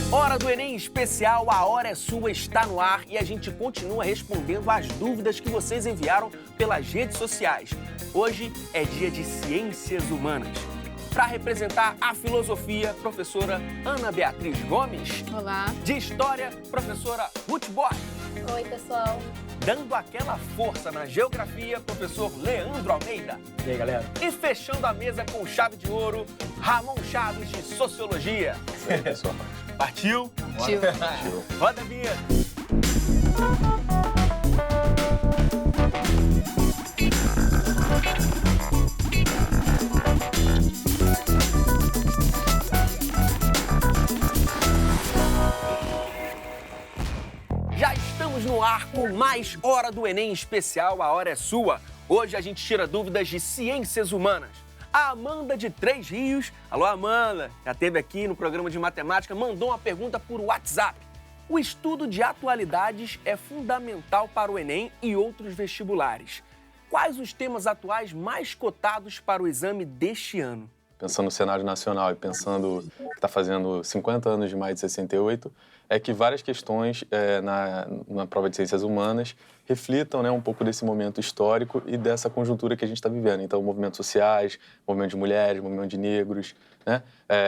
Hora do Enem Especial, a hora é sua, está no ar e a gente continua respondendo às dúvidas que vocês enviaram pelas redes sociais. Hoje é dia de Ciências Humanas. Para representar a filosofia, professora Ana Beatriz Gomes. Olá. De História, professora Ruth Borges. Oi, pessoal. Dando aquela força na geografia, professor Leandro Almeida. E aí, galera? E fechando a mesa com chave de ouro, Ramon Chaves, de Sociologia. Isso aí, pessoal. Partiu? Partiu. Roda a vinheta. Já estamos no ar com mais Hora do Enem Especial, a hora é sua. Hoje a gente tira dúvidas de ciências humanas. A Amanda de Três Rios, alô Amanda, já esteve aqui no programa de matemática, mandou uma pergunta por WhatsApp. O estudo de atualidades é fundamental para o Enem e outros vestibulares. Quais os temas atuais mais cotados para o exame deste ano? Pensando no cenário nacional e pensando que está fazendo 50 anos de maio de 68, é que várias questões na prova de ciências humanas reflitam, né, um pouco desse momento histórico e dessa conjuntura que a gente está vivendo. Então, movimentos sociais, movimento de mulheres, movimento de negros, né,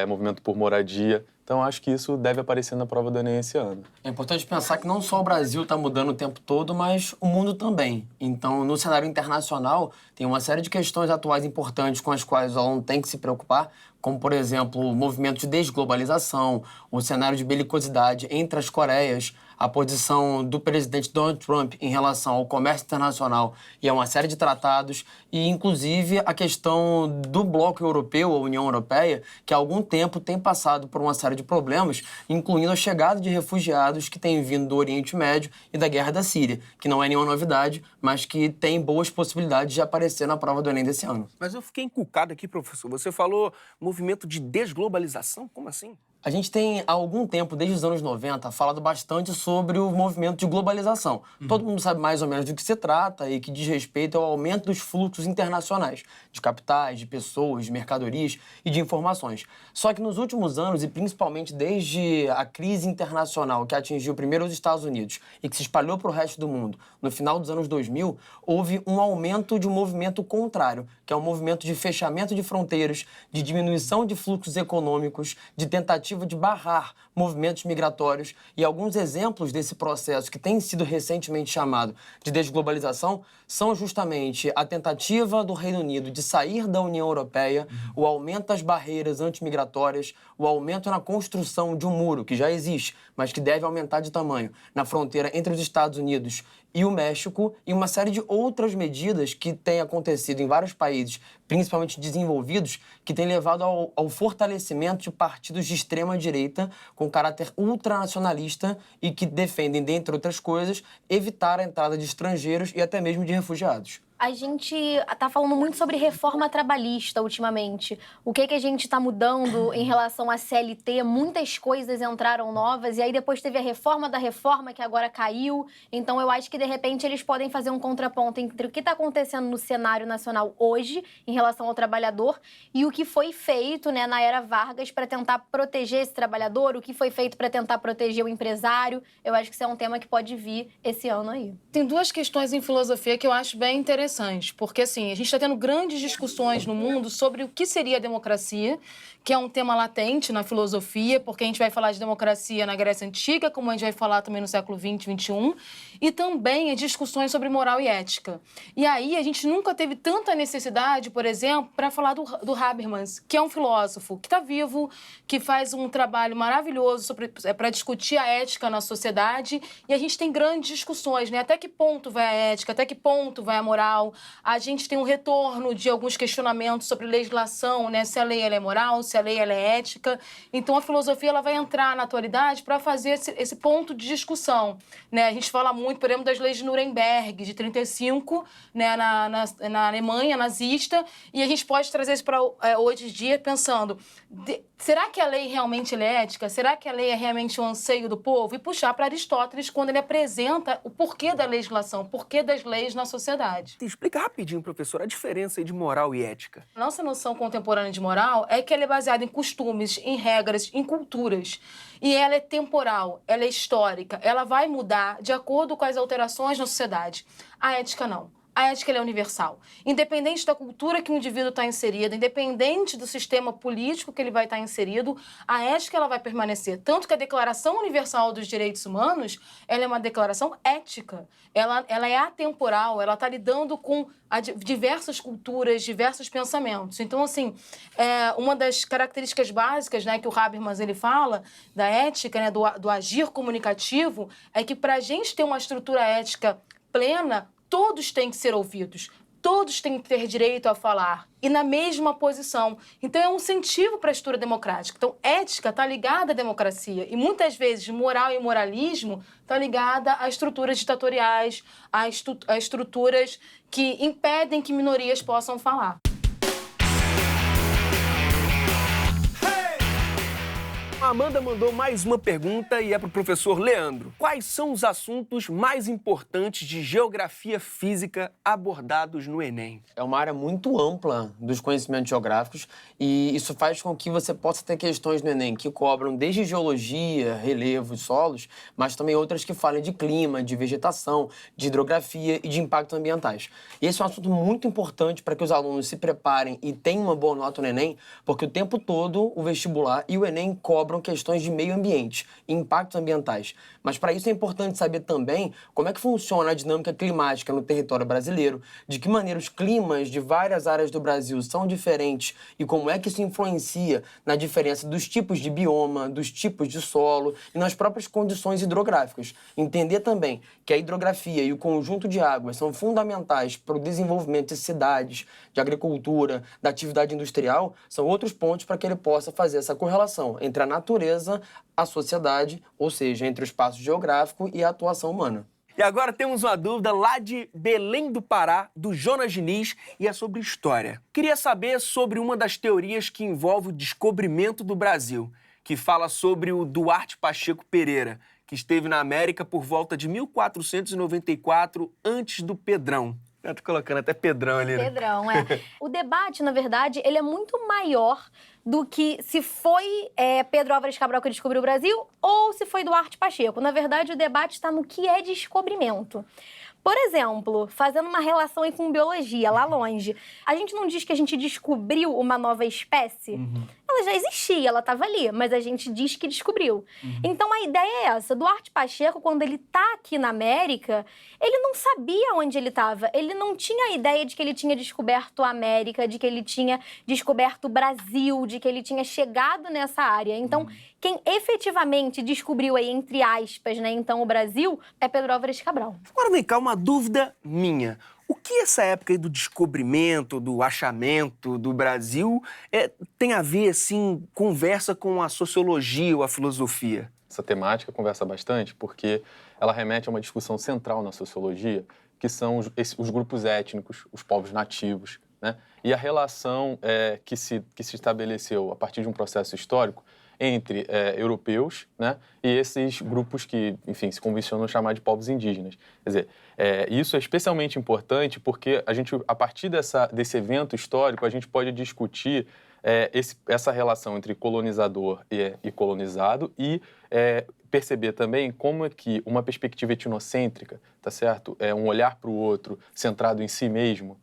movimento por moradia. Então, acho que isso deve aparecer na prova do Enem esse ano. É importante pensar que não só o Brasil está mudando o tempo todo, mas o mundo também. Então, no cenário internacional, tem uma série de questões atuais importantes com as quais o aluno tem que se preocupar, como, por exemplo, o movimento de desglobalização, o cenário de belicosidade entre as Coreias, a posição do presidente Donald Trump em relação ao comércio internacional e a uma série de tratados, e, inclusive, a questão do bloco europeu, a União Europeia, que há algum tempo tem passado por uma série de problemas, incluindo a chegada de refugiados que têm vindo do Oriente Médio e da Guerra da Síria, que não é nenhuma novidade, mas que tem boas possibilidades de aparecer na prova do Enem desse ano. Mas eu fiquei encucado aqui, professor. Você falou movimento de desglobalização? Como assim? A gente tem, há algum tempo, desde os anos 90, falado bastante sobre o movimento de globalização. Todo mundo sabe mais ou menos do que se trata e que diz respeito ao aumento dos fluxos internacionais, de capitais, de pessoas, de mercadorias e de informações. Só que nos últimos anos, e principalmente desde a crise internacional que atingiu primeiro os Estados Unidos e que se espalhou para o resto do mundo, no final dos anos 2000, houve um aumento de um movimento contrário, que é um movimento de fechamento de fronteiras, de diminuição de fluxos econômicos, de tentativa de barrar movimentos migratórios, e alguns exemplos desse processo que tem sido recentemente chamado de desglobalização são justamente a tentativa do Reino Unido de sair da União Europeia, o aumento das barreiras antimigratórias, o aumento na construção de um muro que já existe, mas que deve aumentar de tamanho, na fronteira entre os Estados Unidos e o México, e uma série de outras medidas que têm acontecido em vários países, principalmente desenvolvidos, que têm levado ao fortalecimento de partidos de extrema-direita com caráter ultranacionalista e que defendem, dentre outras coisas, evitar a entrada de estrangeiros e até mesmo de refugiados. A gente tá falando muito sobre reforma trabalhista ultimamente. O que a gente tá mudando em relação à CLT? Muitas coisas entraram novas e aí depois teve a reforma da reforma que agora caiu. Então eu acho que de repente eles podem fazer um contraponto entre o que está acontecendo no cenário nacional hoje em relação ao trabalhador e o que foi feito, né, na era Vargas para tentar proteger esse trabalhador, o que foi feito para tentar proteger o empresário. Eu acho que isso é um tema que pode vir esse ano aí. Tem duas questões em filosofia que eu acho bem interessantes, porque assim, a gente está tendo grandes discussões no mundo sobre o que seria a democracia, que é um tema latente na filosofia, porque a gente vai falar de democracia na Grécia Antiga, como a gente vai falar também no século XX, XXI, e também as discussões sobre moral e ética. E aí a gente nunca teve tanta necessidade, por exemplo, para falar do Habermas, que é um filósofo que está vivo, que faz um trabalho maravilhoso para discutir a ética na sociedade, e a gente tem grandes discussões, né? Até que ponto vai a ética, até que ponto vai a moral. A gente tem um retorno de alguns questionamentos sobre legislação, né? Se a lei ela é moral, se a lei ela é ética. Então, a filosofia ela vai entrar na atualidade para fazer esse ponto de discussão, né? A gente fala muito, por exemplo, das leis de Nuremberg, de 35, né? na Alemanha nazista, e a gente pode trazer isso para hoje em dia pensando, será que a lei realmente é ética? Será que a lei é realmente o anseio do povo? E puxar para Aristóteles quando ele apresenta o porquê da legislação, o porquê das leis na sociedade. explica rapidinho, professor, a diferença aí de moral e ética. Nossa noção contemporânea de moral é que ela é baseada em costumes, em regras, em culturas. E ela é temporal, ela é histórica, ela vai mudar de acordo com as alterações na sociedade. A ética não. A ética ela é universal. Independente da cultura que o indivíduo está inserido, independente do sistema político que ele vai estar inserido, a ética ela vai permanecer. Tanto que a Declaração Universal dos Direitos Humanos ela é uma declaração ética. Ela é atemporal, ela está lidando com diversas culturas, diversos pensamentos. Então, assim, uma das características básicas, né, que o Habermas ele fala da ética, né, do agir comunicativo, é que para a gente ter uma estrutura ética plena, todos têm que ser ouvidos, todos têm que ter direito a falar e na mesma posição. Então, é um incentivo para a estrutura democrática. Então, ética está ligada à democracia e muitas vezes moral e moralismo está ligada a estruturas ditatoriais, a estruturas que impedem que minorias possam falar. A Amanda mandou mais uma pergunta e é para o professor Leandro. Quais são os assuntos mais importantes de geografia física abordados no Enem? É uma área muito ampla dos conhecimentos geográficos e isso faz com que você possa ter questões no Enem que cobram desde geologia, relevos, solos, mas também outras que falem de clima, de vegetação, de hidrografia e de impactos ambientais. E esse é um assunto muito importante para que os alunos se preparem e tenham uma boa nota no Enem, porque o tempo todo o vestibular e o Enem cobram questões de meio ambiente e impactos ambientais. Mas para isso é importante saber também como é que funciona a dinâmica climática no território brasileiro, de que maneira os climas de várias áreas do Brasil são diferentes e como é que isso influencia na diferença dos tipos de bioma, dos tipos de solo e nas próprias condições hidrográficas. Entender também que a hidrografia e o conjunto de águas são fundamentais para o desenvolvimento de cidades, de agricultura, da atividade industrial, são outros pontos para que ele possa fazer essa correlação entre a natureza, a sociedade, ou seja, entre o espaço geográfico e a atuação humana. E agora temos uma dúvida lá de Belém do Pará, do Jonas Diniz, e é sobre história. Queria saber sobre uma das teorias que envolve o descobrimento do Brasil, que fala sobre o Duarte Pacheco Pereira, que esteve na América por volta de 1494, antes do Pedrão. Eu tô colocando até Pedrão ali, né? Pedrão, é. O debate, na verdade, ele é muito maior do que se foi Pedro Álvares Cabral que descobriu o Brasil ou se foi Duarte Pacheco. Na verdade, o debate está no que é descobrimento. Por exemplo, fazendo uma relação aí com biologia, lá longe, a gente não diz que a gente descobriu uma nova espécie? Ela já existia, ela estava ali, mas a gente diz que descobriu. Então, a ideia é essa. Duarte Pacheco, quando ele está aqui na América, ele não sabia onde ele estava. Ele não tinha a ideia de que ele tinha descoberto a América, de que ele tinha descoberto o Brasil, de que ele tinha chegado nessa área. Então, quem efetivamente descobriu aí, entre aspas, né, então, o Brasil, é Pedro Álvares Cabral. Agora vem cá, uma dúvida minha. O que essa época aí do descobrimento, do achamento do Brasil tem a ver, assim, conversa com a sociologia ou a filosofia? Essa temática conversa bastante porque ela remete a uma discussão central na sociologia, que são os grupos étnicos, os povos nativos, né? E a relação que se estabeleceu a partir de um processo histórico entre europeus, né, e esses grupos que, enfim, se convencionam chamar de povos indígenas. Quer dizer, isso é especialmente importante porque a partir desse evento histórico, a gente pode discutir essa relação entre colonizador e colonizado e perceber também como é que uma perspectiva etnocêntrica, tá certo? Um olhar para o outro centrado em si mesmo,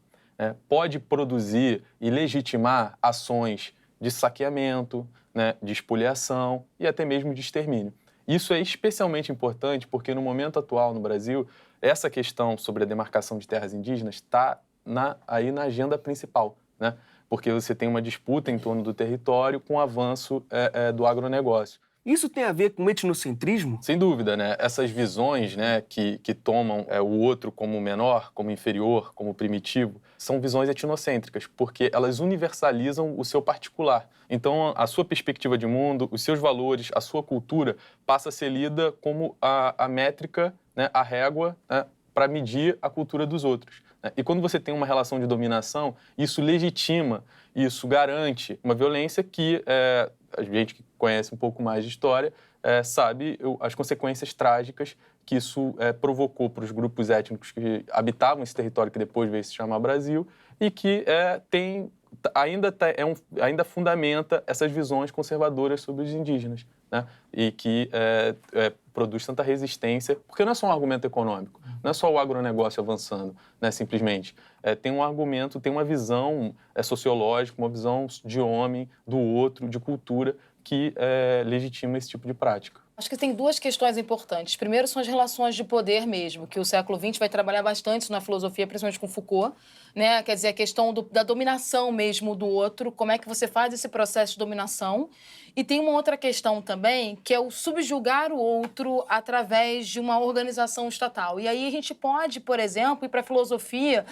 pode produzir e legitimar ações de saqueamento, né, de espoliação e até mesmo de extermínio. Isso é especialmente importante porque no momento atual no Brasil, essa questão sobre a demarcação de terras indígenas está aí na agenda principal, né? Porque você tem uma disputa em torno do território com o avanço do agronegócio. Isso tem a ver com etnocentrismo? Sem dúvida, né? Essas visões, né, que tomam o outro como menor, como inferior, como primitivo, são visões etnocêntricas, porque elas universalizam o seu particular. Então, a sua perspectiva de mundo, os seus valores, a sua cultura passa a ser lida como a métrica, né, a régua, né, para medir a cultura dos outros. E quando você tem uma relação de dominação, isso legitima, isso garante uma violência que a gente que conhece um pouco mais de história sabe as consequências trágicas que isso provocou para os grupos étnicos que habitavam esse território que depois veio se chamar Brasil e que ainda fundamenta essas visões conservadoras sobre os indígenas, né? E que produz tanta resistência, porque não é só um argumento econômico, não é só o agronegócio avançando, né, simplesmente. Tem um argumento, tem uma visão sociológica, uma visão de homem, do outro, de cultura, que legitima esse tipo de prática. Acho que tem duas questões importantes. Primeiro são as relações de poder mesmo, que o século XX vai trabalhar bastante isso na filosofia, principalmente com Foucault, né? Quer dizer, a questão da dominação mesmo do outro, como é que você faz esse processo de dominação. E tem uma outra questão também, que é o subjugar o outro através de uma organização estatal. E aí a gente pode, por exemplo, ir para a filosofia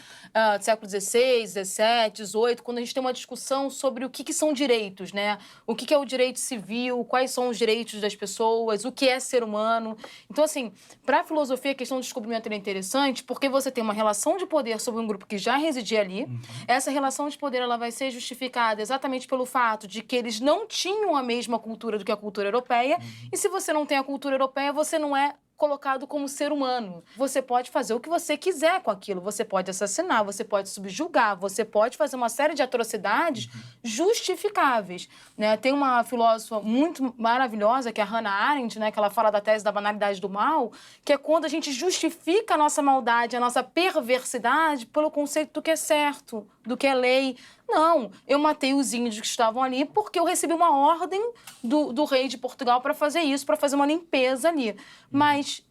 do século XVI, XVII, XVIII, quando a gente tem uma discussão sobre o que são direitos, né? O que é o direito civil, quais são os direitos das pessoas, o que é ser humano. Então, assim, para a filosofia, a questão do descobrimento é interessante porque você tem uma relação de poder sobre um grupo que já residia ali. Essa relação de poder ela vai ser justificada exatamente pelo fato de que eles não tinham a mesma cultura do que a cultura europeia. E se você não tem a cultura europeia, você não é colocado como ser humano. Você pode fazer o que você quiser com aquilo. Você pode assassinar, você pode subjugar, você pode fazer uma série de atrocidades justificáveis, né? Tem uma filósofa muito maravilhosa, que é a Hannah Arendt, né? Que ela fala da tese da banalidade do mal, que é quando a gente justifica a nossa maldade, a nossa perversidade pelo conceito do que é certo, do que é lei. Não, eu matei os índios que estavam ali porque eu recebi uma ordem do rei de Portugal para fazer isso, para fazer uma limpeza ali. Mas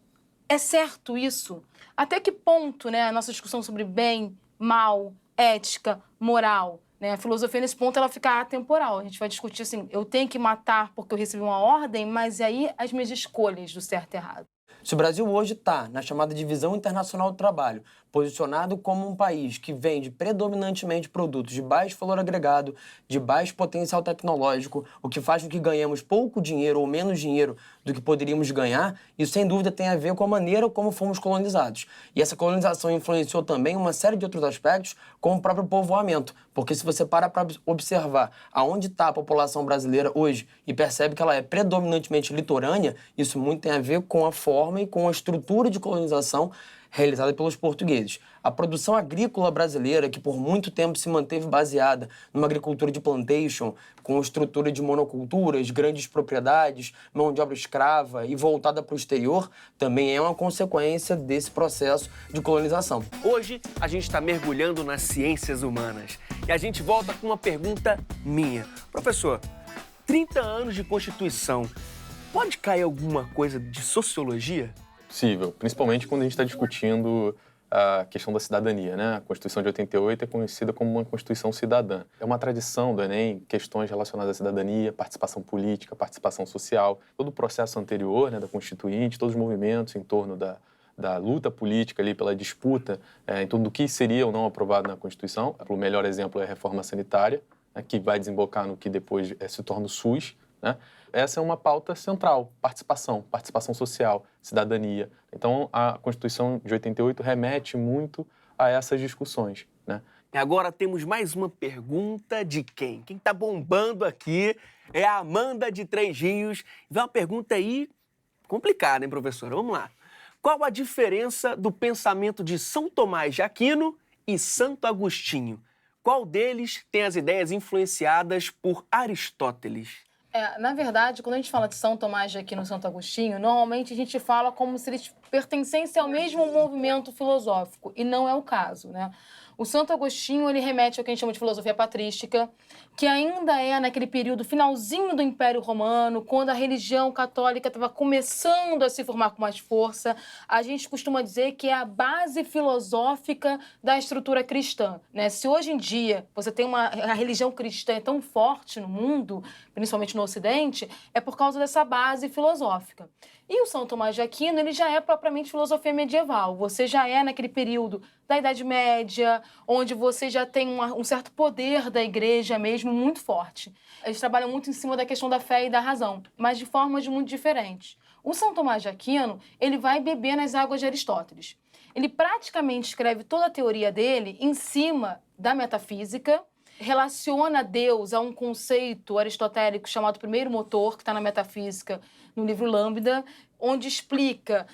é certo isso? Até que ponto, né, a nossa discussão sobre bem, mal, ética, moral, né, a filosofia nesse ponto ela fica atemporal. A gente vai discutir assim, eu tenho que matar porque eu recebi uma ordem, mas aí as minhas escolhas do certo e errado. Se o Brasil hoje está na chamada Divisão Internacional do Trabalho, posicionado como um país que vende predominantemente produtos de baixo valor agregado, de baixo potencial tecnológico, o que faz com que ganhemos pouco dinheiro ou menos dinheiro do que poderíamos ganhar, isso sem dúvida tem a ver com a maneira como fomos colonizados. E essa colonização influenciou também uma série de outros aspectos, como o próprio povoamento, porque se você para observar aonde está a população brasileira hoje e percebe que ela é predominantemente litorânea, isso muito tem a ver com a forma e com a estrutura de colonização realizada pelos portugueses. A produção agrícola brasileira, que por muito tempo se manteve baseada numa agricultura de plantation, com estrutura de monoculturas, grandes propriedades, mão de obra escrava e voltada para o exterior, também é uma consequência desse processo de colonização. Hoje, a gente está mergulhando nas ciências humanas. E a gente volta com uma pergunta minha. Professor, 30 anos de Constituição, pode cair alguma coisa de sociologia? Possível, principalmente quando a gente está discutindo a questão da cidadania, né? A Constituição de 88 é conhecida como uma Constituição cidadã. É uma tradição do Enem, questões relacionadas à cidadania, participação política, participação social. Todo o processo anterior, né, da Constituinte, todos os movimentos em torno da luta política ali pela disputa em torno do que seria ou não aprovado na Constituição. O melhor exemplo é a reforma sanitária, né, que vai desembocar no que depois se torna o SUS, né? Essa é uma pauta central, participação social, cidadania. Então, a Constituição de 88 remete muito a essas discussões, né? E agora temos mais uma pergunta de quem? Quem está bombando aqui é a Amanda de Três Rios. Vem uma pergunta aí complicada, hein, professora? Vamos lá. Qual a diferença do pensamento de São Tomás de Aquino e Santo Agostinho? Qual deles tem as ideias influenciadas por Aristóteles? Na verdade, quando a gente fala de São Tomás de Aquino e Santo Agostinho, normalmente a gente fala como se eles pertencessem ao mesmo movimento filosófico, e não é o caso, né? O Santo Agostinho, ele remete ao que a gente chama de filosofia patrística, que ainda é naquele período finalzinho do Império Romano, quando a religião católica estava começando a se formar com mais força. A gente costuma dizer que é a base filosófica da estrutura cristã, né? Se hoje em dia você tem a religião cristã é tão forte no mundo, principalmente no Ocidente, é por causa dessa base filosófica. E o São Tomás de Aquino, ele já é propriamente filosofia medieval. Você já é naquele período da Idade Média, onde você já tem um certo poder da igreja mesmo muito forte. Eles trabalham muito em cima da questão da fé e da razão, mas de formas muito diferentes. O São Tomás de Aquino, ele vai beber nas águas de Aristóteles. Ele praticamente escreve toda a teoria dele em cima da metafísica, relaciona Deus a um conceito aristotélico chamado primeiro motor, que está na metafísica, no livro Lambda, onde explica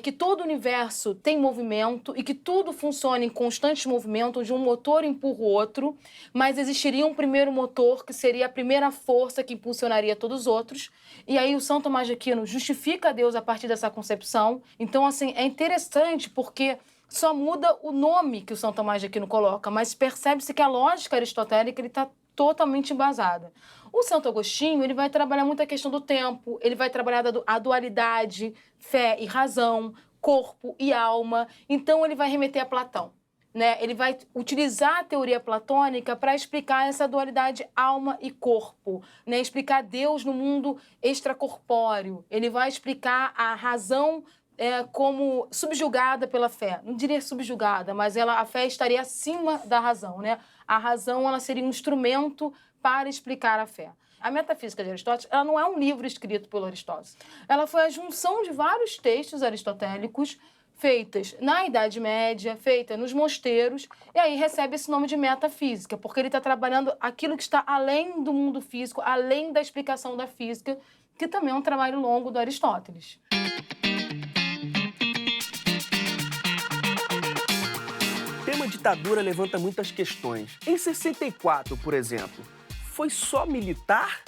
que todo o universo tem movimento e que tudo funciona em constante movimento, onde um motor empurra o outro, mas existiria um primeiro motor que seria a primeira força que impulsionaria todos os outros. E aí o São Tomás de Aquino justifica Deus a partir dessa concepção. Então, assim, é interessante porque só muda o nome que o São Tomás de Aquino coloca, mas percebe-se que a lógica aristotélica está totalmente embasada. O Santo Agostinho, ele vai trabalhar muito a questão do tempo, ele vai trabalhar a dualidade, fé e razão, corpo e alma. Então, ele vai remeter a Platão, né? Ele vai utilizar a teoria platônica para explicar essa dualidade alma e corpo, né? Explicar Deus no mundo extracorpóreo. Ele vai explicar a razão como subjugada pela fé. Não diria subjugada, mas a fé estaria acima da razão, né? A razão, ela seria um instrumento para explicar a fé. A Metafísica de Aristóteles, ela não é um livro escrito pelo Aristóteles. Ela foi a junção de vários textos aristotélicos feitas na Idade Média, feita nos mosteiros, e aí recebe esse nome de metafísica, porque ele está trabalhando aquilo que está além do mundo físico, além da explicação da física, que também é um trabalho longo do Aristóteles. O tema ditadura levanta muitas questões. Em 64, por exemplo, foi só militar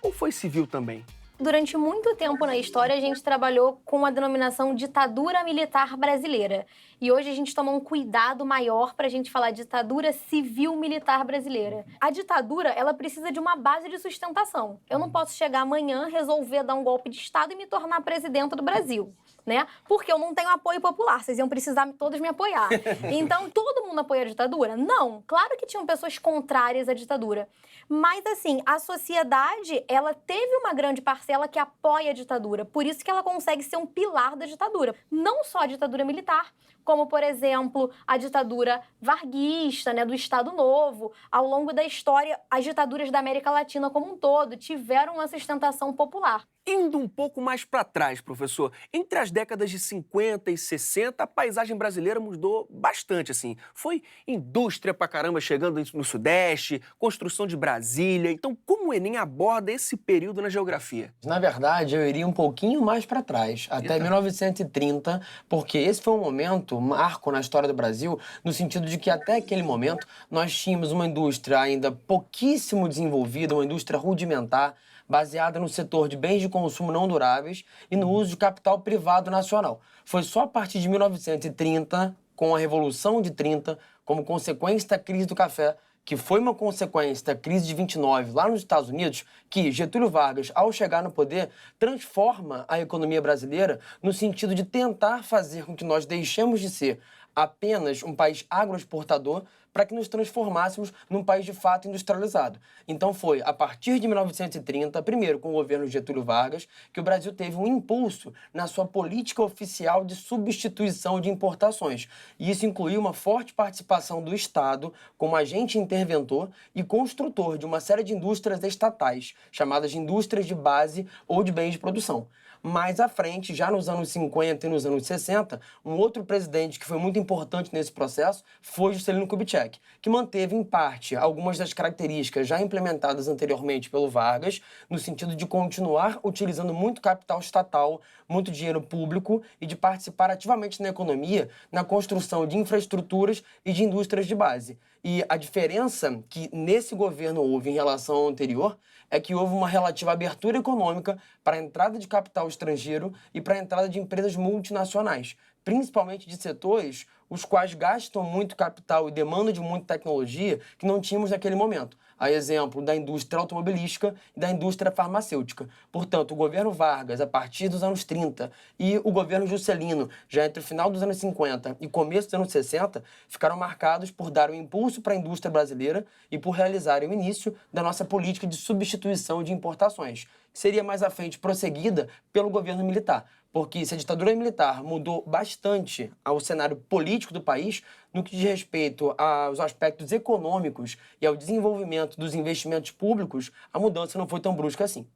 ou foi civil também? Durante muito tempo na história, a gente trabalhou com a denominação ditadura militar brasileira. E hoje a gente toma um cuidado maior para a gente falar ditadura civil-militar brasileira. A ditadura, ela precisa de uma base de sustentação. Eu não posso chegar amanhã, resolver dar um golpe de Estado e me tornar presidenta do Brasil, né? Porque eu não tenho apoio popular, vocês iam precisar todos me apoiar. Então, todo mundo apoia a ditadura? Não. Claro que tinham pessoas contrárias à ditadura. Mas, assim, a sociedade, ela teve uma grande parcela que apoia a ditadura. Por isso que ela consegue ser um pilar da ditadura. Não só a ditadura militar, como, por exemplo, a ditadura varguista, né, do Estado Novo. Ao longo da história, as ditaduras da América Latina como um todo tiveram uma sustentação popular. Indo um pouco mais para trás, professor, entre as décadas de 50 e 60, a paisagem brasileira mudou bastante, assim. Foi indústria pra caramba chegando no Sudeste, construção de Brasília. Então, como o Enem aborda esse período na geografia? Na verdade, eu iria um pouquinho mais para trás, até 1930, porque esse foi um momento, marco na história do Brasil, no sentido de que até aquele momento nós tínhamos uma indústria ainda pouquíssimo desenvolvida, uma indústria rudimentar, baseada no setor de bens de consumo não duráveis e no uso de capital privado nacional. Foi só a partir de 1930, com a Revolução de 30, como consequência da crise do café, que foi uma consequência da crise de 29 lá nos Estados Unidos, que Getúlio Vargas, ao chegar no poder, transforma a economia brasileira no sentido de tentar fazer com que nós deixemos de ser apenas um país agroexportador para que nos transformássemos num país de fato industrializado. Então foi a partir de 1930, primeiro com o governo Getúlio Vargas, que o Brasil teve um impulso na sua política oficial de substituição de importações. E isso incluiu uma forte participação do Estado como agente interventor e construtor de uma série de indústrias estatais, chamadas de indústrias de base ou de bens de produção. Mais à frente, já nos anos 50 e nos anos 60, um outro presidente que foi muito importante nesse processo foi Juscelino Kubitschek, que manteve, em parte, algumas das características já implementadas anteriormente pelo Vargas, no sentido de continuar utilizando muito capital estatal, muito dinheiro público e de participar ativamente na economia, na construção de infraestruturas e de indústrias de base. E a diferença que nesse governo houve em relação ao anterior é que houve uma relativa abertura econômica para a entrada de capital estrangeiro e para a entrada de empresas multinacionais, principalmente de setores os quais gastam muito capital e demandam de muita tecnologia que não tínhamos naquele momento. A exemplo da indústria automobilística e da indústria farmacêutica. Portanto, o governo Vargas, a partir dos anos 30, e o governo Juscelino, já entre o final dos anos 50 e começo dos anos 60, ficaram marcados por dar um impulso para a indústria brasileira e por realizarem o início da nossa política de substituição de importações, que seria mais à frente prosseguida pelo governo militar. Porque se a ditadura militar mudou bastante ao cenário político do país, no que diz respeito aos aspectos econômicos e ao desenvolvimento dos investimentos públicos, a mudança não foi tão brusca assim.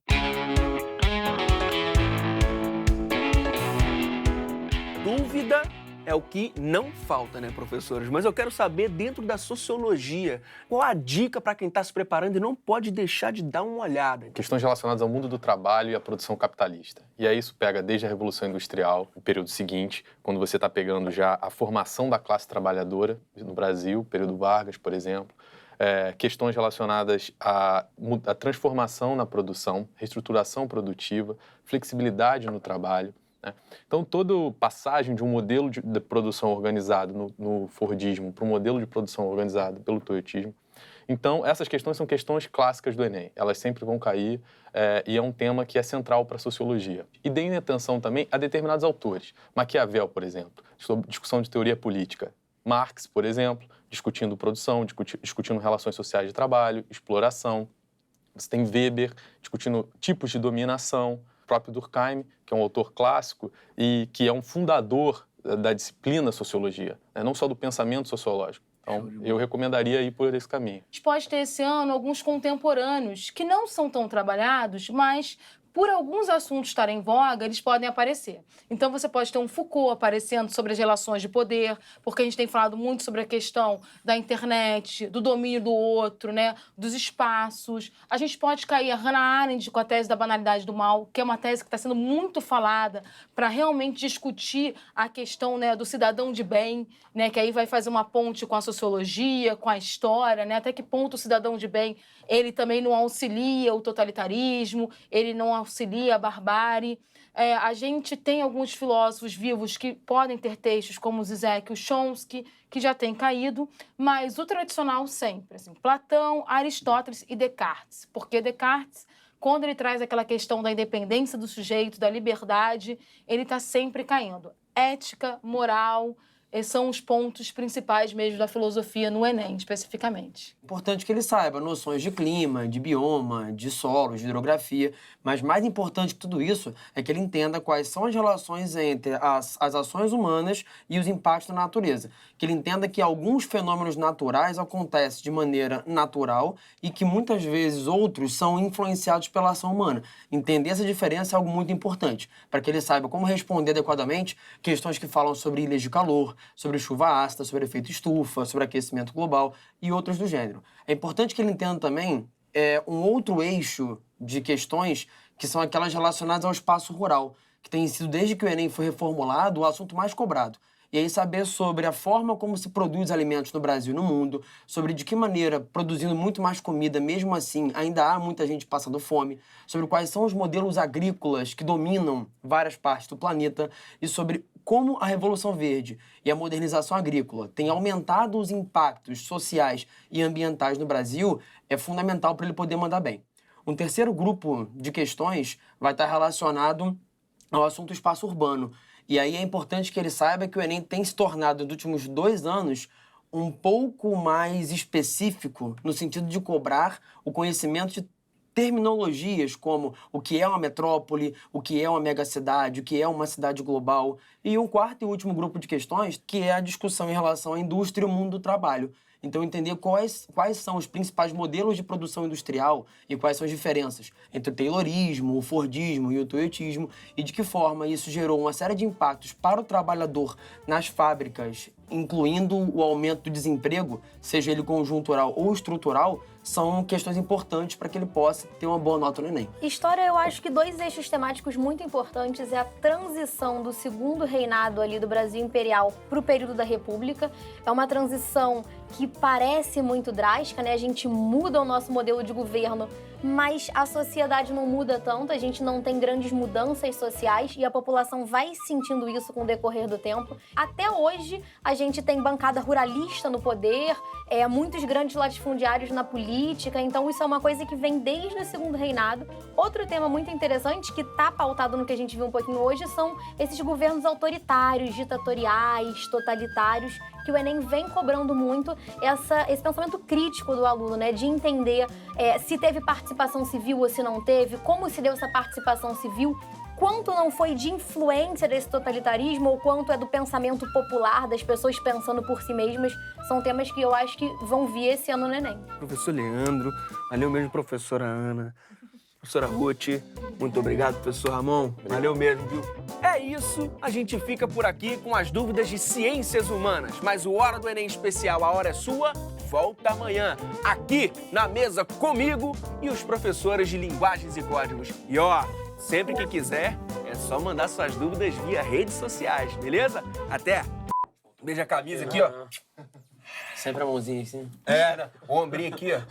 Dúvida é o que não falta, né, professores? Mas eu quero saber, dentro da sociologia, qual a dica para quem está se preparando e não pode deixar de dar uma olhada? Questões relacionadas ao mundo do trabalho e à produção capitalista. E aí isso pega desde a Revolução Industrial, o período seguinte, quando você está pegando já a formação da classe trabalhadora no Brasil, período Vargas, por exemplo. Questões relacionadas à transformação na produção, reestruturação produtiva, flexibilidade no trabalho, né? Então, toda passagem de um modelo de produção organizado no Fordismo para um modelo de produção organizado pelo Toyotismo. Então, essas questões são questões clássicas do Enem. Elas sempre vão cair e é um tema que é central para a sociologia. E deem atenção também a determinados autores. Maquiavel, por exemplo, discussão de teoria política. Marx, por exemplo, discutindo produção, discutindo relações sociais de trabalho, exploração. Você tem Weber discutindo tipos de dominação. O próprio Durkheim, que é um autor clássico e que é um fundador da disciplina sociologia, né? Não só do pensamento sociológico. Então, eu recomendaria ir por esse caminho. A gente pode ter esse ano alguns contemporâneos que não são tão trabalhados, mas por alguns assuntos estarem em voga, eles podem aparecer. Então, você pode ter um Foucault aparecendo sobre as relações de poder, porque a gente tem falado muito sobre a questão da internet, do domínio do outro, né, dos espaços. A gente pode cair a Hannah Arendt com a tese da banalidade do mal, que é uma tese que está sendo muito falada para realmente discutir a questão, né, do cidadão de bem, né, que aí vai fazer uma ponte com a sociologia, com a história, né, até que ponto o cidadão de bem ele também não auxilia o totalitarismo, ele não auxilia a barbárie. A gente tem alguns filósofos vivos que podem ter textos como Zizek e o Chomsky, que já têm caído, mas o tradicional sempre, assim, Platão, Aristóteles e Descartes. Porque Descartes, quando ele traz aquela questão da independência do sujeito, da liberdade, ele está sempre caindo. Ética, moral, são os pontos principais mesmo da filosofia no Enem, especificamente. Importante que ele saiba noções de clima, de bioma, de solos, de hidrografia, mas mais importante que tudo isso é que ele entenda quais são as relações entre as ações humanas e os impactos na natureza. Que ele entenda que alguns fenômenos naturais acontecem de maneira natural e que muitas vezes outros são influenciados pela ação humana. Entender essa diferença é algo muito importante, para que ele saiba como responder adequadamente questões que falam sobre ilhas de calor, sobre chuva ácida, sobre efeito estufa, sobre aquecimento global e outros do gênero. É importante que ele entenda também um outro eixo de questões que são aquelas relacionadas ao espaço rural, que tem sido, desde que o Enem foi reformulado, o assunto mais cobrado. E aí saber sobre a forma como se produz alimentos no Brasil e no mundo, sobre de que maneira, produzindo muito mais comida, mesmo assim, ainda há muita gente passando fome, sobre quais são os modelos agrícolas que dominam várias partes do planeta e sobre como a Revolução Verde e a modernização agrícola têm aumentado os impactos sociais e ambientais no Brasil, é fundamental para ele poder mandar bem. Um terceiro grupo de questões vai estar relacionado ao assunto espaço urbano. E aí é importante que ele saiba que o Enem tem se tornado, nos últimos 2 anos, um pouco mais específico no sentido de cobrar o conhecimento de terminologias como o que é uma metrópole, o que é uma megacidade, o que é uma cidade global. E um quarto e último grupo de questões, que é a discussão em relação à indústria e ao mundo do trabalho. Então, entender quais são os principais modelos de produção industrial e quais são as diferenças entre o taylorismo, o fordismo e o toyotismo e de que forma isso gerou uma série de impactos para o trabalhador nas fábricas, incluindo o aumento do desemprego, seja ele conjuntural ou estrutural, são questões importantes para que ele possa ter uma boa nota no Enem. História, eu acho que 2 eixos temáticos muito importantes é a transição do segundo reinado ali do Brasil Imperial para o período da República. É uma transição que parece muito drástica, né? A gente muda o nosso modelo de governo, mas a sociedade não muda tanto, a gente não tem grandes mudanças sociais e a população vai sentindo isso com o decorrer do tempo. Até hoje, a gente tem bancada ruralista no poder, muitos grandes latifundiários na política, então isso é uma coisa que vem desde o segundo reinado. Outro tema muito interessante que está pautado no que a gente viu um pouquinho hoje são esses governos autoritários, ditatoriais, totalitários, que o Enem vem cobrando muito esse pensamento crítico do aluno, né? De entender se teve participação civil ou se não teve, como se deu essa participação civil, quanto não foi de influência desse totalitarismo ou quanto é do pensamento popular, das pessoas pensando por si mesmas. São temas que eu acho que vão vir esse ano no Enem. Professor Leandro, valeu mesmo, professora Ana, professora Ruth, muito obrigado, professor Ramon, valeu mesmo, viu? É isso, a gente fica por aqui com as dúvidas de ciências humanas, mas o Hora do Enem especial, a hora é sua, volta amanhã, aqui na mesa comigo e os professores de linguagens e códigos. E ó, sempre que quiser, é só mandar suas dúvidas via redes sociais, beleza? Até! Beija a camisa aqui, ó. Sempre a mãozinha assim. É, o ombrinho aqui, ó.